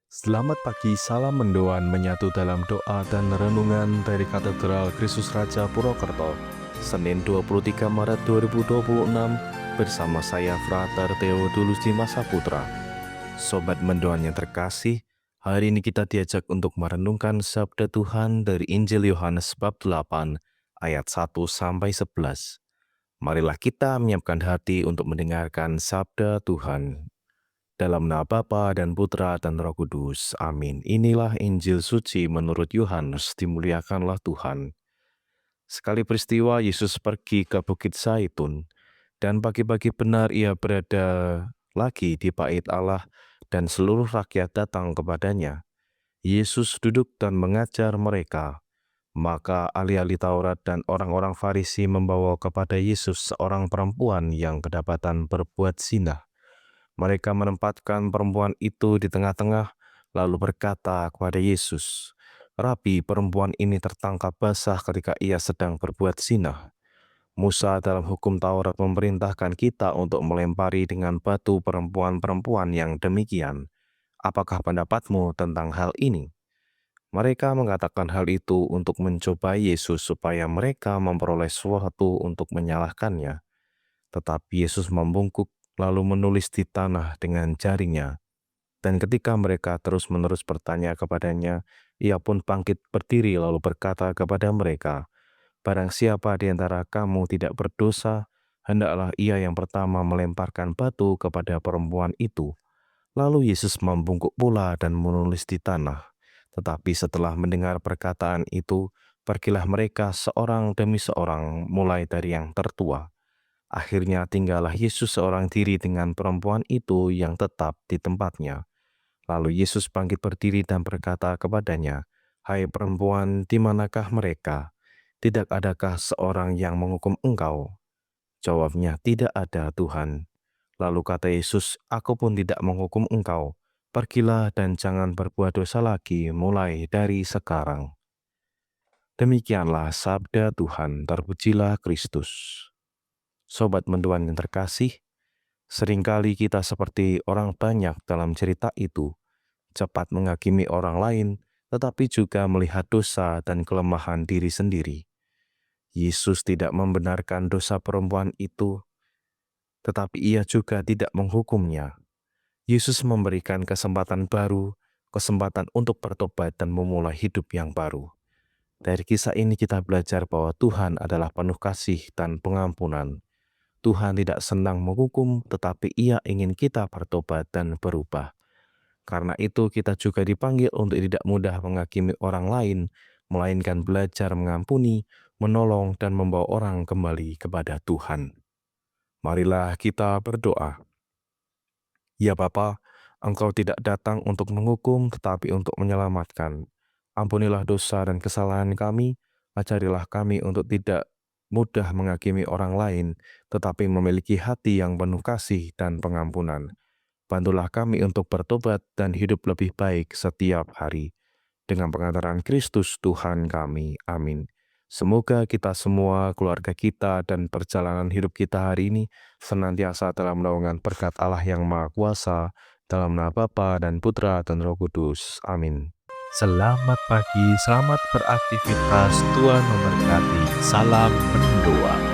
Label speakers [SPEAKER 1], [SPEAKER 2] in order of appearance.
[SPEAKER 1] Selamat pagi, salam mendoan menyatu dalam doa dan renungan dari Katedral Kristus Raja Purwokerto, Senin 23 Maret 2026, bersama saya Frater Theodulus Dimas Saputra. Sobat mendoan yang terkasih, hari ini kita diajak untuk merenungkan sabda Tuhan dari Injil Yohanes bab 8, ayat 1-11. Marilah kita menyiapkan hati untuk mendengarkan sabda Tuhan. Dalam nama Bapa dan Putra dan Roh Kudus. Amin. Inilah Injil suci menurut Yohanes, dimuliakanlah Tuhan. Sekali peristiwa Yesus pergi ke Bukit Zaitun, dan pagi-pagi benar ia berada lagi di bait Allah, dan seluruh rakyat datang kepadanya. Yesus duduk dan mengajar mereka. Maka ahli-ahli Taurat dan orang-orang Farisi membawa kepada Yesus seorang perempuan yang kedapatan berbuat zina. Mereka menempatkan perempuan itu di tengah-tengah, lalu berkata kepada Yesus, "Rabi, perempuan ini tertangkap basah ketika ia sedang berbuat zina. Musa dalam hukum Taurat memerintahkan kita untuk melempari dengan batu perempuan-perempuan yang demikian. Apakah pendapatmu tentang hal ini?" Mereka mengatakan hal itu untuk mencobai Yesus supaya mereka memperoleh sesuatu untuk menyalahkannya. Tetapi Yesus membungkuk lalu menulis di tanah dengan jaringnya. Dan ketika mereka terus-menerus bertanya kepadanya, ia pun bangkit berdiri lalu berkata kepada mereka, "Barang siapa di antara kamu tidak berdosa, hendaklah ia yang pertama melemparkan batu kepada perempuan itu." Lalu Yesus membungkuk pula dan menulis di tanah. Tetapi setelah mendengar perkataan itu, pergilah mereka seorang demi seorang, mulai dari yang tertua. Akhirnya tinggallah Yesus seorang diri dengan perempuan itu yang tetap di tempatnya. Lalu Yesus bangkit berdiri dan berkata kepadanya, "Hai perempuan, di manakah mereka? Tidak adakah seorang yang menghukum engkau?" Jawabnya, "Tidak ada, Tuhan." Lalu kata Yesus, "Aku pun tidak menghukum engkau. Pergilah dan jangan berbuat dosa lagi mulai dari sekarang." Demikianlah sabda Tuhan, terpujilah Kristus. Sobat mendoan yang terkasih, seringkali kita seperti orang banyak dalam cerita itu, cepat menghakimi orang lain, tetapi juga melihat dosa dan kelemahan diri sendiri. Yesus tidak membenarkan dosa perempuan itu, tetapi ia juga tidak menghukumnya. Yesus memberikan kesempatan baru, kesempatan untuk bertobat dan memulai hidup yang baru. Dari kisah ini kita belajar bahwa Tuhan adalah penuh kasih dan pengampunan. Tuhan tidak senang menghukum, tetapi Ia ingin kita bertobat dan berubah. Karena itu kita juga dipanggil untuk tidak mudah menghakimi orang lain, melainkan belajar mengampuni, menolong, dan membawa orang kembali kepada Tuhan. Marilah kita berdoa. Ya Bapa, Engkau tidak datang untuk menghukum, tetapi untuk menyelamatkan. Ampunilah dosa dan kesalahan kami, ajarilah kami untuk tidak mudah menghakimi orang lain, tetapi memiliki hati yang penuh kasih dan pengampunan. Bantulah kami untuk bertobat dan hidup lebih baik setiap hari. Dengan pengantaran Kristus Tuhan kami. Amin. Semoga kita semua, keluarga kita, dan perjalanan hidup kita hari ini senantiasa dalam naungan berkat Allah yang Maha Kuasa, dalam nama Bapa dan Putra dan Roh Kudus. Amin.
[SPEAKER 2] Selamat pagi, selamat beraktivitas, Tuhan memberkati. Salam mendoa.